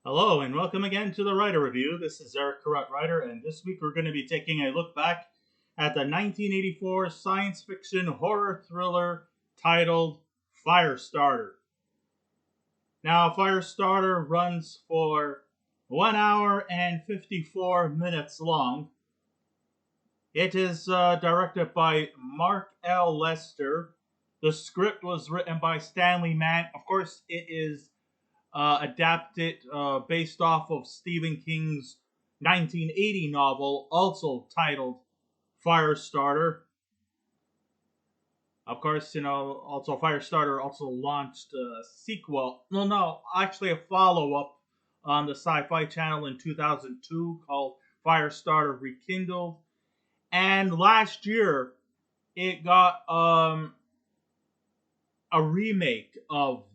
Hello and welcome again to the Writer Review. This is Eric Carrot Writer, and this week we're going to be taking a look back at the 1984 science fiction horror thriller titled Firestarter. Now, Firestarter runs for 1 hour and 54 minutes long. It is directed by Mark L. Lester. The script was written by Stanley Mann. Of course, it is adapted based off of Stephen King's 1980 novel, also titled Firestarter. Of course, also Firestarter also launched a sequel. Well, no, actually a follow-up on the Sci-Fi Channel in 2002 called Firestarter Rekindled. And last year, it got a remake of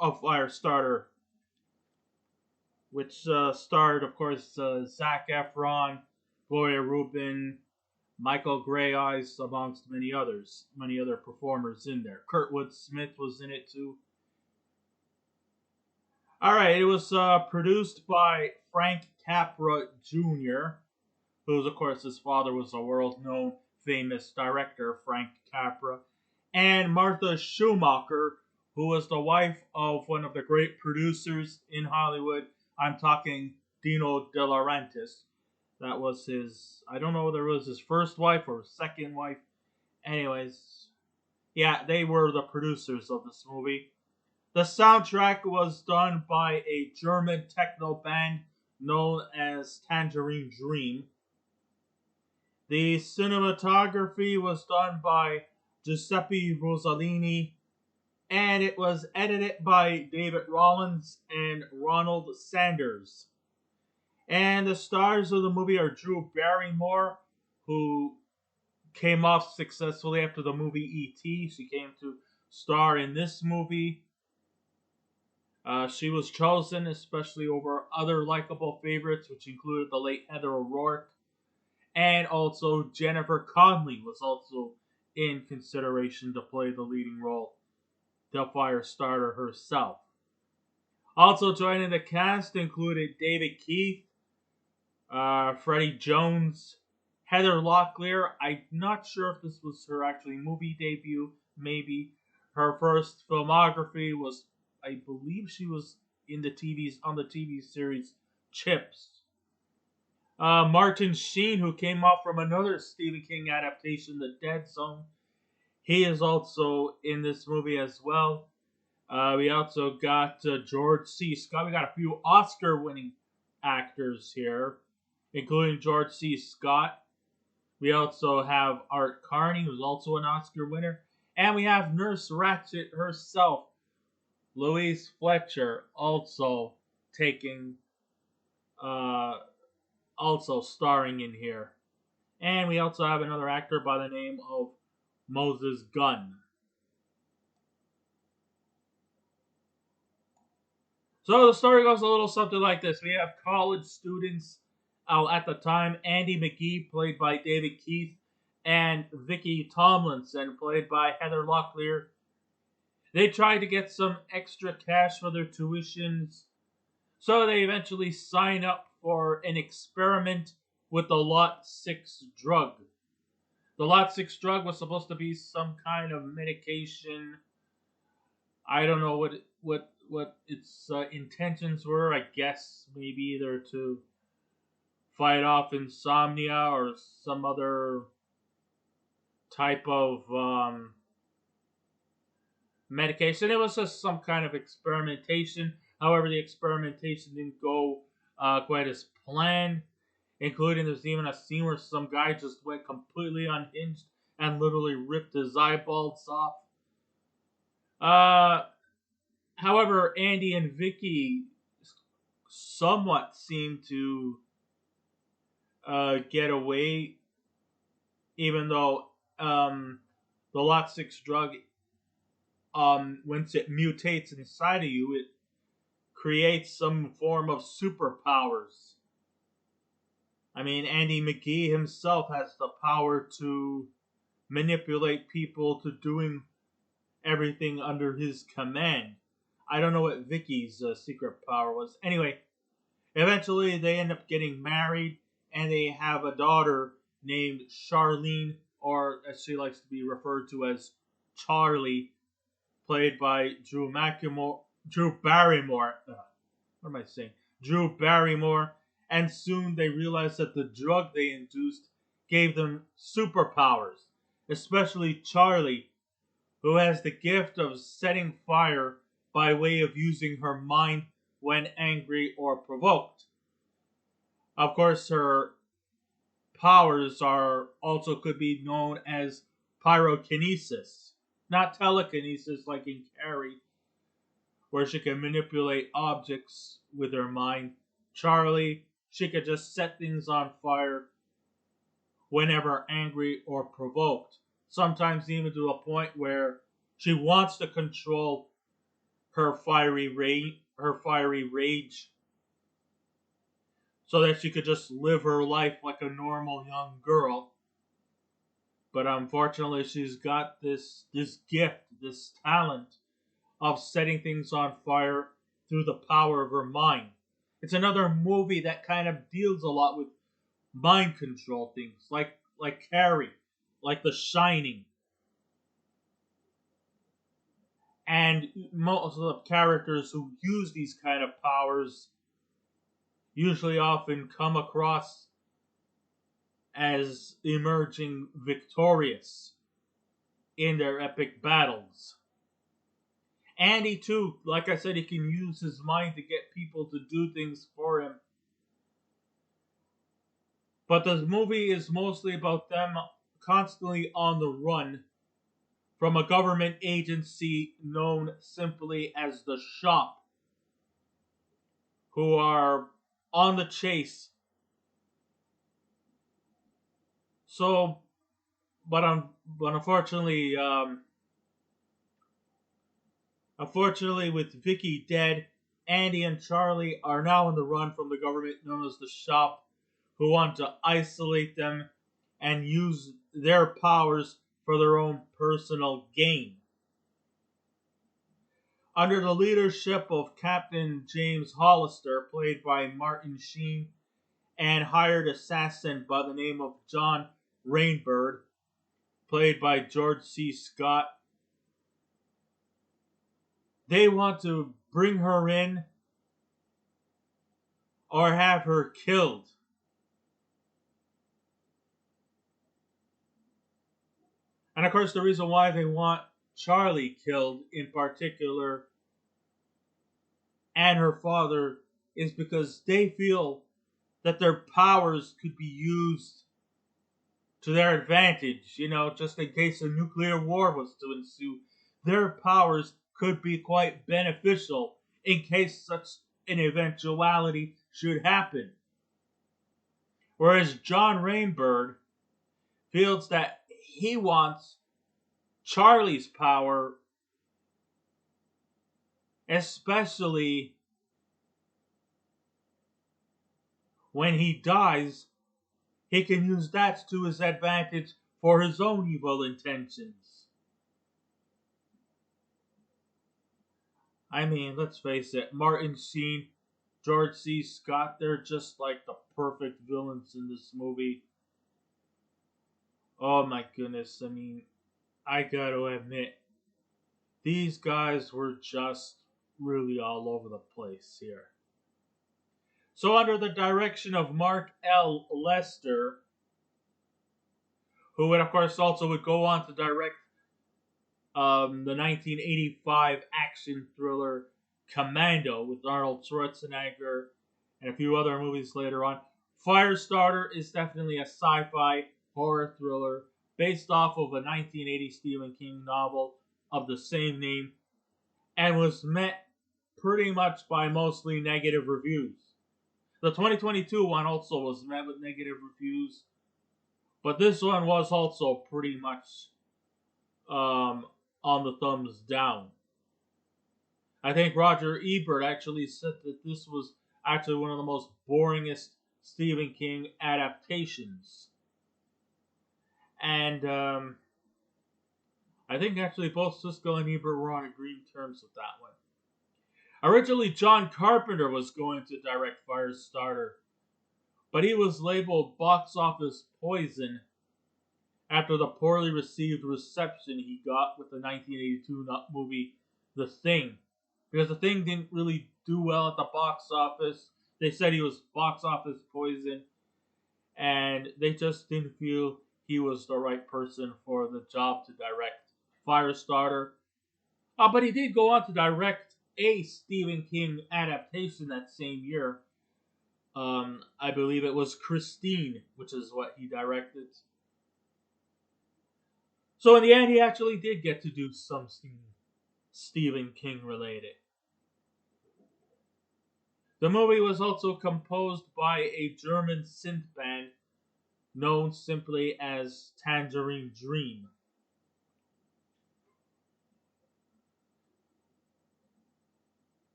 Firestarter, which starred, of course, Zac Efron, Gloria Rubin, Michael Grey Eyes, amongst many other performers in there. Kurtwood Smith was in it too. All right, it was produced by Frank Capra Jr., who's, of course, his father was a world-known famous director, Frank Capra, and Martha Schumacher, who was the wife of one of the great producers in Hollywood. I'm talking Dino De Laurentiis. That was his, I don't know whether it was his first wife or second wife. Anyways, yeah, they were the producers of this movie. The soundtrack was done by a German techno band known as Tangerine Dream. The cinematography was done by Giuseppe Rossellini, and it was edited by David Rollins and Ronald Sanders. And the stars of the movie are Drew Barrymore, who came off successfully after the movie E.T. She came to star in this movie. She was chosen especially over other likable favorites, which included the late Heather O'Rourke, and also Jennifer Connelly was also in consideration to play the leading role, the Firestarter herself. Also joining the cast included David Keith, Freddie Jones, Heather Locklear. I'm not sure if this was her actually movie debut. Maybe her first filmography was, I believe, she was in the TV series Chips. Martin Sheen, who came off from another Stephen King adaptation, The Dead Zone. He is also in this movie as well. We also got George C. Scott. We got a few Oscar-winning actors here, including George C. Scott. We also have Art Carney, who's also an Oscar winner. And we have Nurse Ratched herself, Louise Fletcher, also taking, also starring in here. And we also have another actor by the name of Moses Gunn. So the story goes a little something like this. We have college students at the time, Andy McGee, played by David Keith, and Vicky Tomlinson, played by Heather Locklear. They tried to get some extra cash for their tuitions, so they eventually sign up for an experiment with the Lot 6 drug. The Lot 6 drug was supposed to be some kind of medication. I don't know what its intentions were. I guess maybe either to fight off insomnia or some other type of medication. It was just some kind of experimentation. However, the experimentation didn't go quite as planned, including there's even a scene where some guy just went completely unhinged and literally ripped his eyeballs off. However, Andy and Vicky somewhat seem to get away, even though the Lot 6 drug, once it mutates inside of you, it creates some form of superpowers. I mean, Andy McGee himself has the power to manipulate people to doing everything under his command. I don't know what Vicky's secret power was. Anyway, eventually they end up getting married, and they have a daughter named Charlene, or as she likes to be referred to as Charlie, played by Drew Barrymore. What am I saying? Drew Barrymore. And soon they realized that the drug they induced gave them superpowers, especially Charlie, who has the gift of setting fire by way of using her mind when angry or provoked. Of course, her powers are also could be known as pyrokinesis, not telekinesis like in Carrie, where she can manipulate objects with her mind. Charlie, she could just set things on fire whenever angry or provoked. Sometimes even to a point where she wants to control her fiery rage, so that she could just live her life like a normal young girl. But unfortunately, she's got this gift, this talent of setting things on fire through the power of her mind. It's another movie that kind of deals a lot with mind control things, like Carrie, like The Shining, and most of the characters who use these kind of powers usually often come across as emerging victorious in their epic battles. Andy, too, like I said, he can use his mind to get people to do things for him. But the movie is mostly about them constantly on the run from a government agency known simply as the Shop, who are on the chase. So, but unfortunately, with Vicky dead, Andy and Charlie are now on the run from the government known as the Shop, who want to isolate them and use their powers for their own personal gain. Under the leadership of Captain James Hollister, played by Martin Sheen, and hired assassin by the name of John Rainbird, played by George C. Scott, they want to bring her in or have her killed. And of course, the reason why they want Charlie killed in particular and her father is because they feel that their powers could be used to their advantage, just in case a nuclear war was to ensue. Their powers could be quite beneficial in case such an eventuality should happen. Whereas John Rainbird feels that he wants Charlie's power, especially when he dies, he can use that to his advantage for his own evil intentions. I mean, let's face it, Martin Sheen, George C. Scott, they're just like the perfect villains in this movie. Oh my goodness, I mean, I gotta admit, these guys were just really all over the place here. So, under the direction of Mark L. Lester, who would, of course, also would go on to direct the 1985 action thriller Commando with Arnold Schwarzenegger and a few other movies later on. Firestarter is definitely a sci-fi horror thriller based off of a 1980 Stephen King novel of the same name and was met pretty much by mostly negative reviews. The 2022 one also was met with negative reviews, but this one was also pretty much on the thumbs down. I think Roger Ebert actually said that this was actually one of the most boringest Stephen King adaptations. And I think actually both Siskel and Ebert were on agreed terms with that one. Originally, John Carpenter was going to direct Firestarter, but he was labeled box office poison after the poorly received reception he got with the 1982 movie The Thing. Because The Thing didn't really do well at the box office. They said he was box office poison, and they just didn't feel he was the right person for the job to direct Firestarter. But he did go on to direct a Stephen King adaptation that same year. I believe it was Christine, which is what he directed. So in the end, he actually did get to do something Stephen King related. The movie was also composed by a German synth band known simply as Tangerine Dream.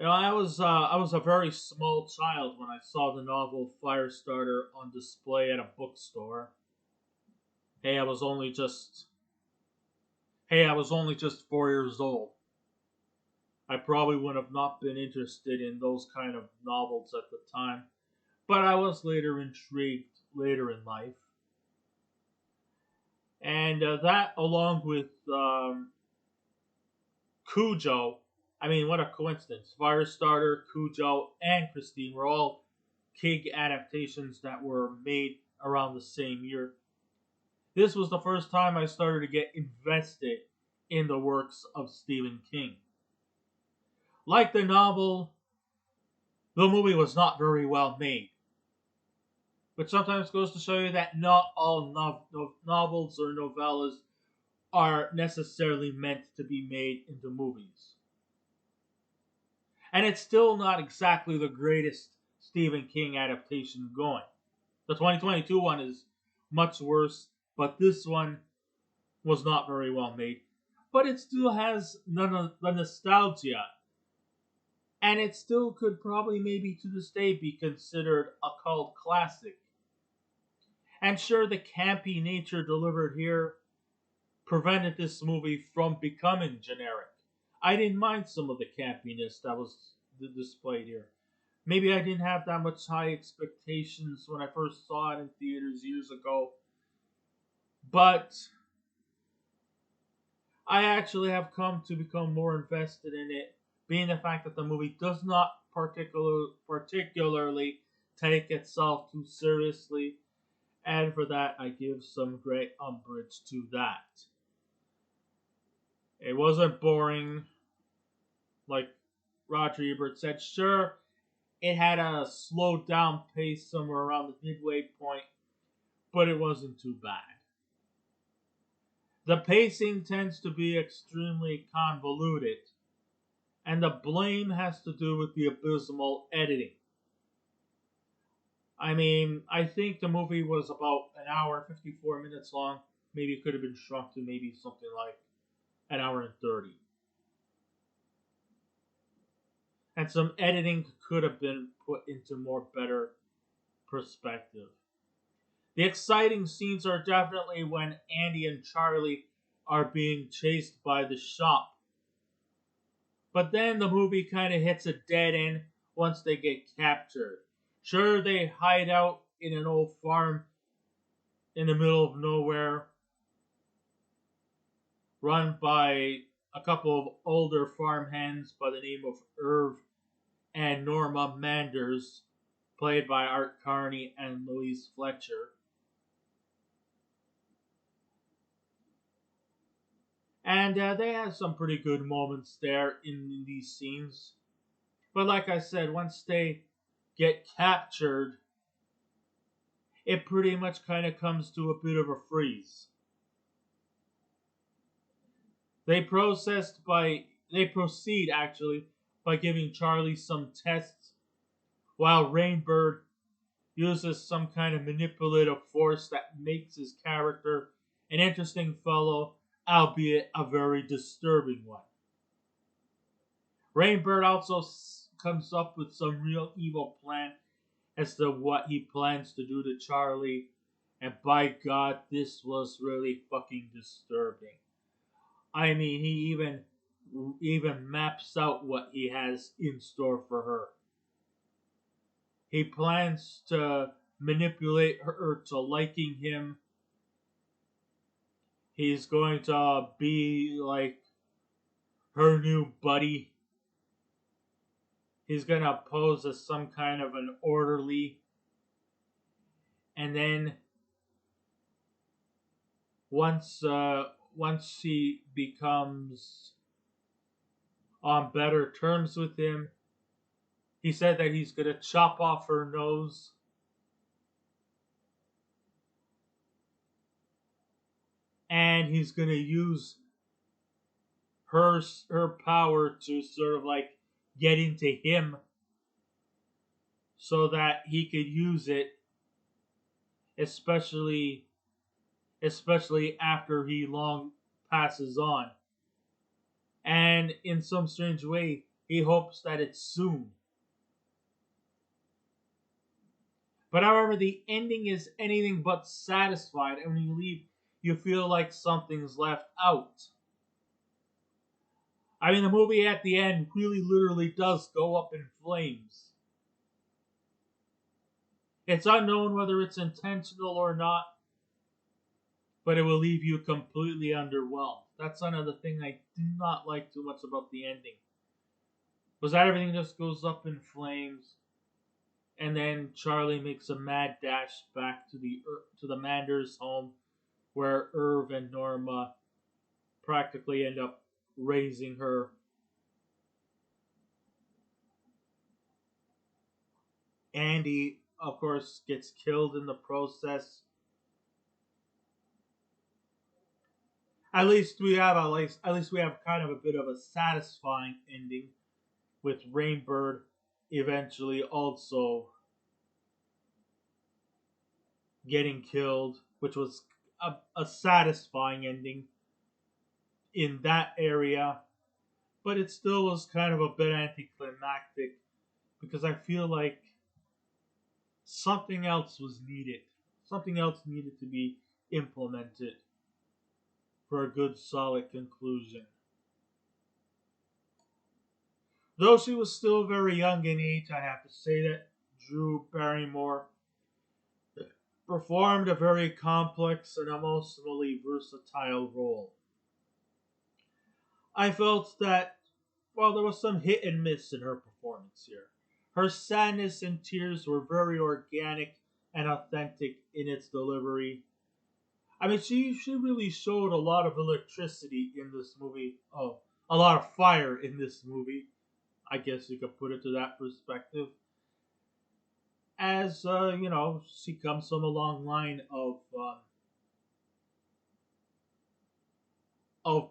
I was a very small child when I saw the novel Firestarter on display at a bookstore. Hey, I was only just I was only just 4 years old. I probably would have not been interested in those kind of novels at the time, but I was later intrigued later in life. And that, along with Cujo, I mean, what a coincidence. Firestarter, Cujo, and Christine were all King adaptations that were made around the same year. This was the first time I started to get invested in the works of Stephen King. Like the novel, the movie was not very well made, which sometimes goes to show you that not all novels or novellas are necessarily meant to be made into movies. And it's still not exactly the greatest Stephen King adaptation going. The 2022 one is much worse, but this one was not very well made. But it still has none of the nostalgia. And it still could probably maybe to this day be considered a cult classic. And sure, the campy nature delivered here prevented this movie from becoming generic. I didn't mind some of the campiness that was displayed here. Maybe I didn't have that much high expectations when I first saw it in theaters years ago, but I actually have come to become more invested in it, being the fact that the movie does not particularly take itself too seriously, and for that I give some great umbrage to that. It wasn't boring, like Roger Ebert said. Sure, it had a slowed down pace somewhere around the midway point, but it wasn't too bad. The pacing tends to be extremely convoluted, and the blame has to do with the abysmal editing. I mean, I think the movie was about an hour and 54 minutes long. Maybe it could have been shrunk to maybe something like an hour and 30. And some editing could have been put into more better perspective. The exciting scenes are definitely when Andy and Charlie are being chased by the shop. But then the movie kind of hits a dead end once they get captured. Sure, they hide out in an old farm in the middle of nowhere, run by a couple of older farm hands by the name of Irv and Norma Manders, played by Art Carney and Louise Fletcher. And they have some pretty good moments there in these scenes. But like I said, once they get captured, it pretty much kind of comes to a bit of a freeze. They proceed actually by giving Charlie some tests, while Rainbird uses some kind of manipulative force that makes his character an interesting fellow, albeit a very disturbing one. Rainbird also comes up with some real evil plan as to what he plans to do to Charlie, and by God, this was really fucking disturbing. I mean, he even even maps out what he has in store for her. He plans to manipulate her to liking him. He's going to be like her new buddy. He's going to pose as some kind of an orderly. And then once he becomes on better terms with him, he said that he's going to chop off her nose. And he's going to use her power to sort of like get into him so that he could use it, especially after he long passes on. And in some strange way, he hopes that it's soon. But however, the ending is anything but satisfied, and when you leave, you feel like something's left out. I mean, the movie at the end really literally does go up in flames. It's unknown whether it's intentional or not, but it will leave you completely underwhelmed. That's another thing I do not like too much about the ending. Was that everything just goes up in flames, and then Charlie makes a mad dash back to the Manders home, where Irv and Norma practically end up raising her. Andy, of course, gets killed in the process. At least we have kind of a bit of a satisfying ending with Rainbird eventually also getting killed, which was a satisfying ending in that area. But it still was kind of a bit anticlimactic because I feel like something else was needed. Something else needed to be implemented for a good, solid conclusion. Though she was still very young in age, I have to say that Drew Barrymore performed a very complex and emotionally versatile role. I felt that, well, there was some hit and miss in her performance here. Her sadness and tears were very organic and authentic in its delivery. I mean, she really showed a lot of electricity in this movie. Oh, a lot of fire in this movie. I guess you could put it to that perspective. As she comes from a long line of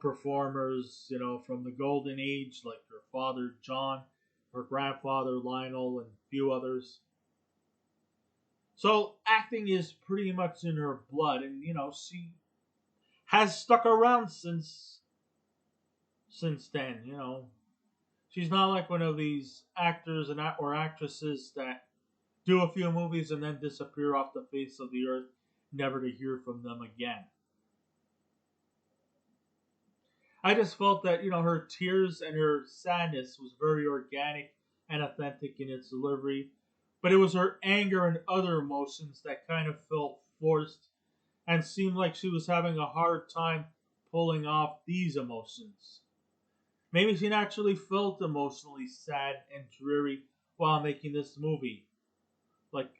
performers, from the golden age, like her father John, her grandfather Lionel, and a few others. So acting is pretty much in her blood, and she has stuck around since then. She's not like one of these actors or actresses that do a few movies and then disappear off the face of the earth, never to hear from them again. I just felt that, her tears and her sadness was very organic and authentic in its delivery, but it was her anger and other emotions that kind of felt forced and seemed like she was having a hard time pulling off these emotions. Maybe she naturally felt emotionally sad and dreary while making this movie. Like,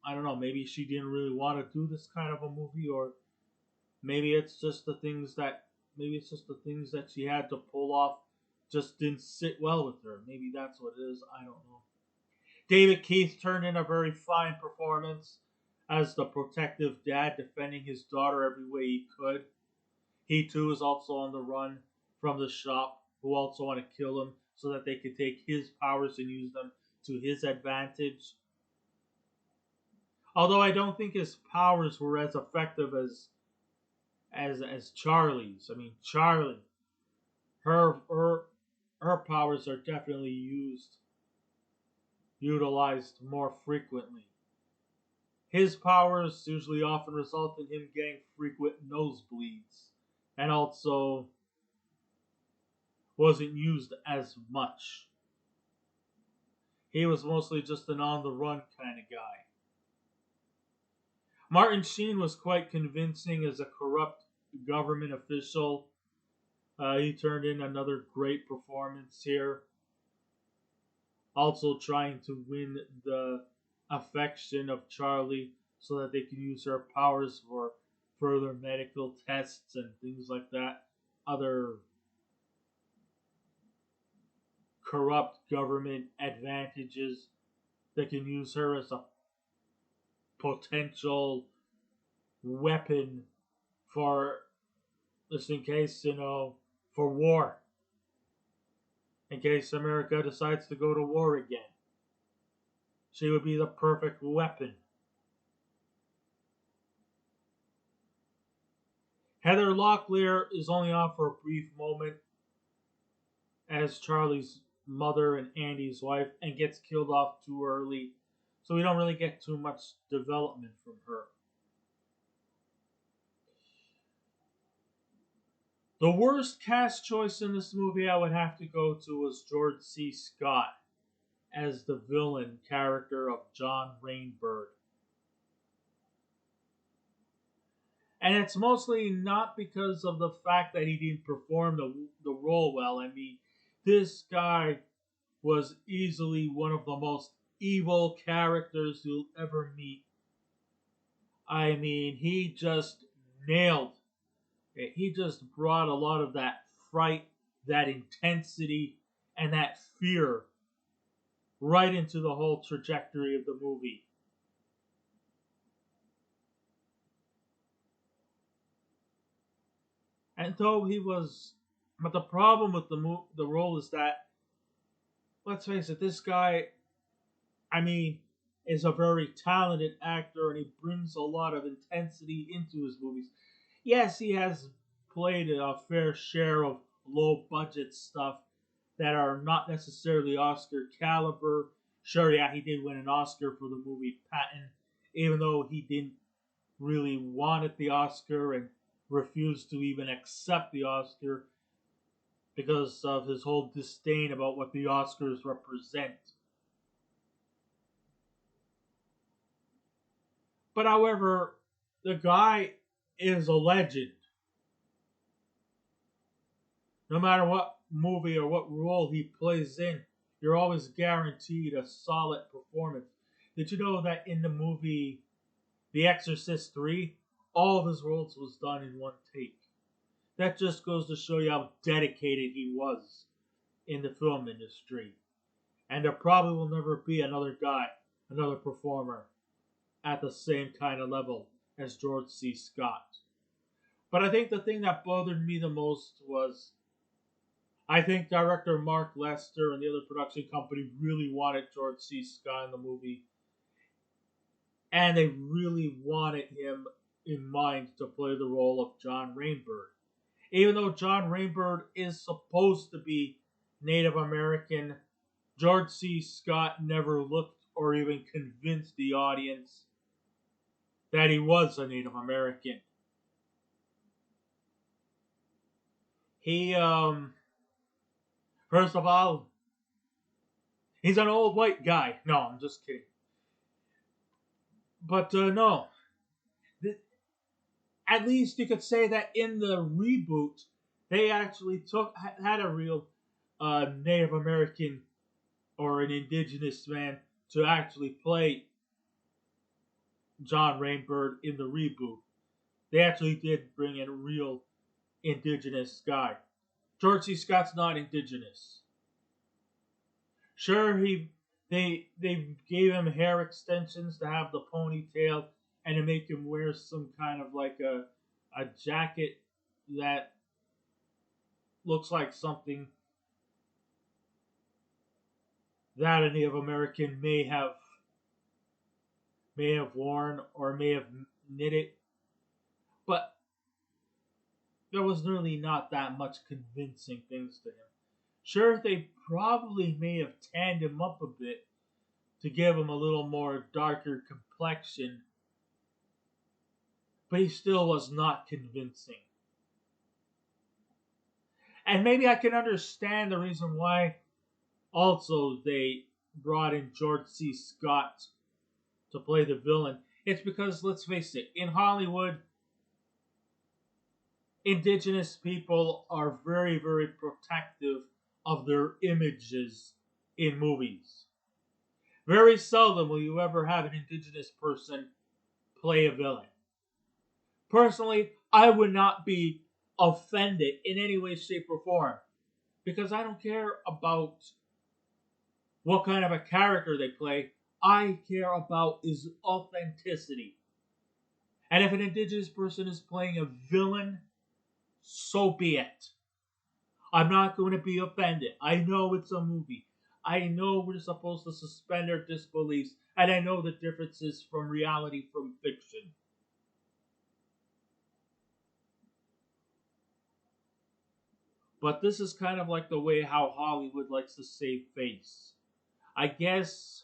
I don't know, maybe she didn't really want to do this kind of a movie, or maybe it's just the things that she had to pull off just didn't sit well with her. Maybe that's what it is. I don't know. David Keith turned in a very fine performance as the protective dad defending his daughter every way he could. He too is also on the run from the shop, who also want to kill him so that they could take his powers and use them to his advantage. Although I don't think his powers were as effective as Charlie's. I mean, Charlie, her powers are definitely utilized more frequently. His powers usually often result in him getting frequent nosebleeds, and also wasn't used as much. He was mostly just an on the run kind of guy. Martin Sheen was quite convincing as a corrupt government official. He turned in another great performance here. Also trying to win the affection of Charlie so that they can use her powers for further medical tests and things like that. Other corrupt government advantages that can use her as a potential weapon for just in case, for war. In case America decides to go to war again. She would be the perfect weapon. Heather Locklear is only on for a brief moment as Charlie's mother and Andy's wife and gets killed off too early. So we don't really get too much development from her. The worst cast choice in this movie I would have to go to was George C. Scott as the villain character of John Rainbird. And it's mostly not because of the fact that he didn't perform the role well. I mean, this guy was easily one of the most evil characters you'll ever meet. I mean, he just nailed it. He just brought a lot of that fright, that intensity, and that fear right into the whole trajectory of the movie. And though he was, but the problem with the role is that, let's face it, this guy, I mean, is a very talented actor and he brings a lot of intensity into his movies. Yes, he has played a fair share of low budget stuff that are not necessarily Oscar caliber. Sure, yeah, he did win an Oscar for the movie Patton, even though he didn't really wanted the Oscar and refused to even accept the Oscar because of his whole disdain about what the Oscars represent. But however, the guy is a legend. No matter what movie or what role he plays in, you're always guaranteed a solid performance. Did you know that in the movie The Exorcist 3, all of his roles was done in one take? That just goes to show you how dedicated he was in the film industry. And there probably will never be another guy, another performer at the same kind of level as George C. Scott. But I think the thing that bothered me the most was I think director Mark Lester and the other production company really wanted George C. Scott in the movie. And they really wanted him in mind to play the role of John Rainbird. Even though John Rainbird is supposed to be Native American, George C. Scott never looked or even convinced the audience that he was a Native American. He, first of all, he's an old white guy. No, I'm just kidding. But no, at least you could say that in the reboot, they actually had a real Native American or an indigenous man to actually play John Rainbird in the reboot. They actually did bring in a real indigenous guy. George C. Scott's not indigenous. Sure, they gave him hair extensions to have the ponytail and to make him wear some kind of like a jacket that looks like something that a Native American may have worn or may have knitted, but there was really not that much convincing things to him. Sure, they probably may have tanned him up a bit to give him a little more darker complexion, but he still was not convincing. And maybe I can understand the reason why also they brought in George C. Scott to play the villain. It's because, let's face it, in Hollywood, indigenous people are very, very protective of their images in movies. Very seldom will you ever have an indigenous person play a villain. Personally, I would not be offended in any way, shape, or form because I don't care about what kind of a character they play. I care about is authenticity. And if an indigenous person is playing a villain, so be it. I'm not going to be offended. I know it's a movie. I know we're supposed to suspend our disbeliefs, and I know the differences from reality from fiction. But this is kind of like the way how Hollywood likes to save face. I guess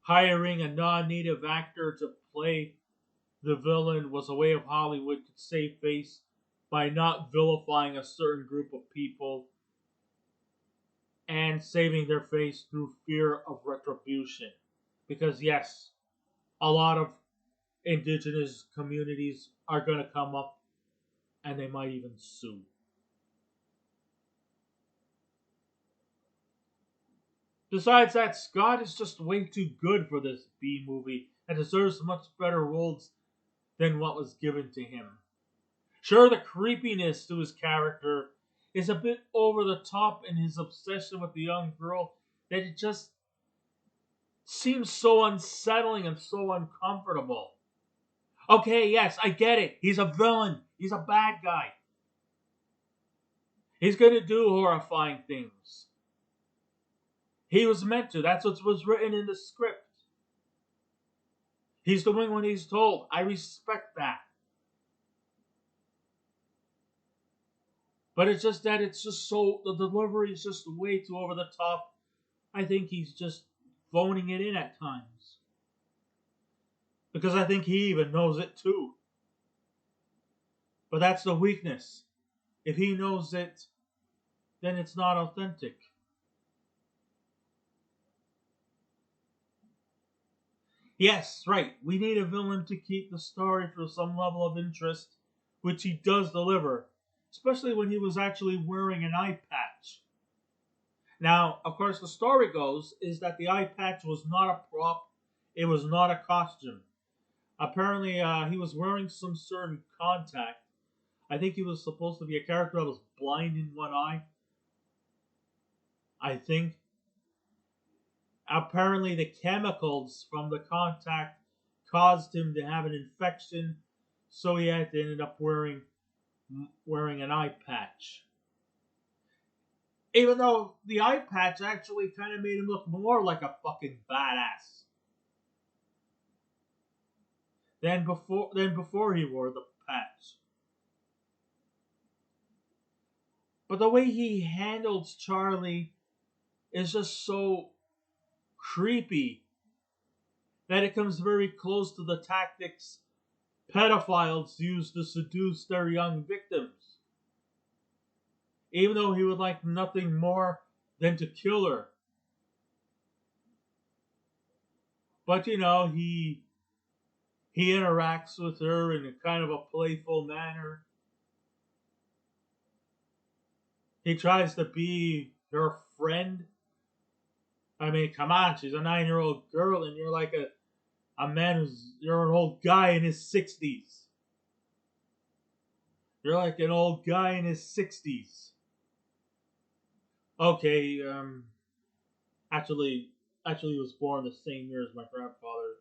hiring a non native actor to play the villain was a way of Hollywood to save face by not vilifying a certain group of people and saving their face through fear of retribution. Because, yes, a lot of indigenous communities are going to come up and they might even sue. Besides that, Scott is just way too good for this B movie and deserves much better roles than what was given to him. Sure, the creepiness to his character is a bit over the top in his obsession with the young girl that it just seems so unsettling and so uncomfortable. Okay, yes, I get it. He's a villain. He's a bad guy. He's going to do horrifying things. He was meant to. That's what was written in the script. He's doing what he's told. I respect that. But it's just that it's just so, the delivery is just way too over the top. I think he's just phoning it in at times. Because I think he even knows it too. But that's the weakness. If he knows it, then it's not authentic. Yes, right. We need a villain to keep the story for some level of interest, which he does deliver, especially when he was actually wearing an eye patch. Now, of course, the story goes is that the eye patch was not a prop, it was not a costume. Apparently, he was wearing some certain contact. I think he was supposed to be a character that was blind in one eye. I think. Apparently, the chemicals from the contact caused him to have an infection, so he had to end up wearing an eye patch. Even though the eye patch actually kind of made him look more like a fucking badass than before he wore the patch. But the way he handles Charlie is just so creepy that it comes very close to the tactics pedophiles use to seduce their young victims. Even though he would like nothing more than to kill her. But he interacts with her in a kind of a playful manner. He tries to be her friend. I mean, come on, she's a 9-year-old girl, and you're like a man you're an old guy in his 60s. You're like an old guy in his 60s. Okay, actually, he was born the same year as my grandfather.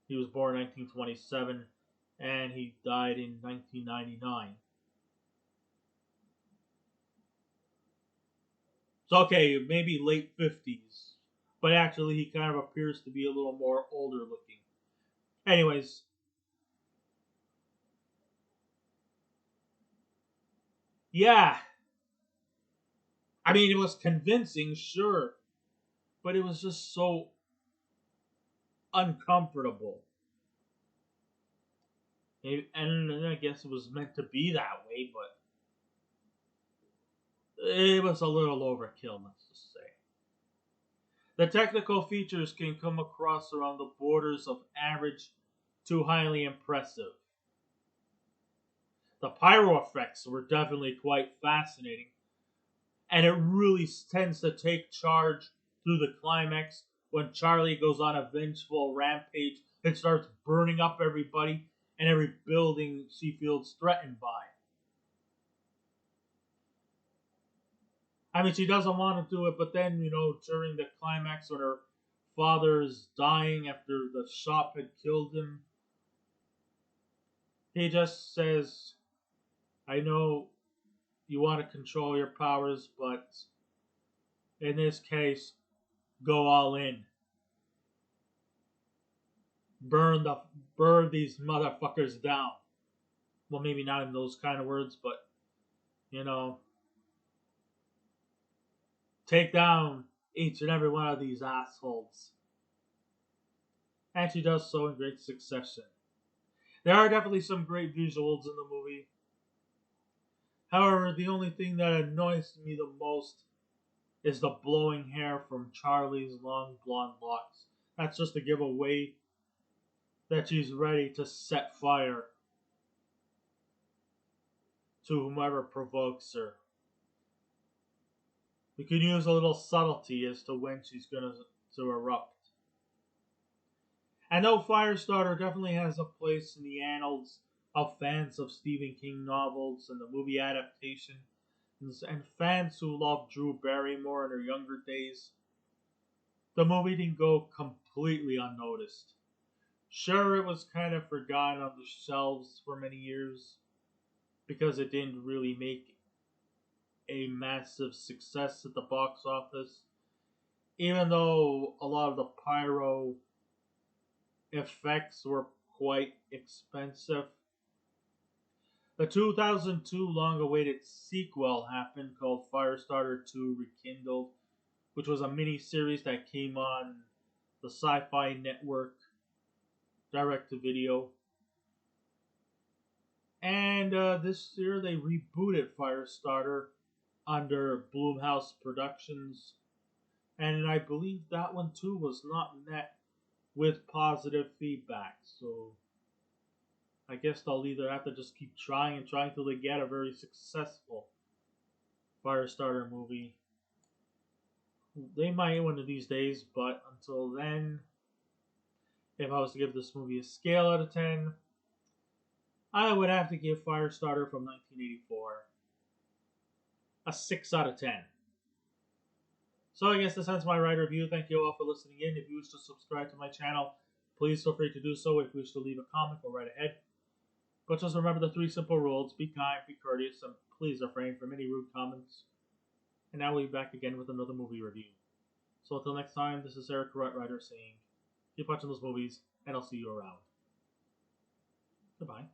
He was born in 1927, and he died in 1999. So okay, maybe late 50s, but actually he kind of appears to be a little more older looking. Anyways, yeah, I mean it was convincing, sure, but it was just so uncomfortable. And I guess it was meant to be that way, but it was a little overkill, let's just say. The technical features can come across around the borders of average to highly impressive. The pyro effects were definitely quite fascinating, and it really tends to take charge through the climax when Charlie goes on a vengeful rampage and starts burning up everybody and every building she feels threatened by. I mean, she doesn't want to do it, but then, during the climax when her father is dying after the shop had killed him, he just says, I know you want to control your powers, but in this case, go all in. Burn the burn these motherfuckers down. Well, maybe not in those kind of words, but you know, take down each and every one of these assholes. And she does so in great succession. There are definitely some great visuals in the movie. However, the only thing that annoys me the most is the blowing hair from Charlie's long blonde locks. That's just to give away that she's ready to set fire to whomever provokes her. We can use a little subtlety as to when she's going to erupt. I know Firestarter definitely has a place in the annals of fans of Stephen King novels and the movie adaptations, and fans who love Drew Barrymore in her younger days. The movie didn't go completely unnoticed. Sure, it was kind of forgotten on the shelves for many years because it didn't really make a massive success at the box office, even though a lot of the pyro effects were quite expensive. The 2002 long awaited sequel happened called Firestarter 2 Rekindled, which was a mini series that came on the Sci Fi Network direct to video. And this year they rebooted Firestarter under Blumhouse Productions. And I believe that one too was not met with positive feedback. So I guess they'll either have to just keep trying and trying till they get a very successful Firestarter movie. They might one of these days, but until then, if I was to give this movie a scale out of 10, I would have to give Firestarter from 1984 a 6 out of 10. So I guess this ends my ride review. Thank you all for listening in. If you wish to subscribe to my channel, please feel free to do so. If you wish to leave a comment, go right ahead. But just remember the 3 simple rules: be kind, be courteous, and please refrain from any rude comments. And now we'll be back again with another movie review. So until next time, this is Eric Red Rider saying, keep watching those movies, and I'll see you around. Goodbye.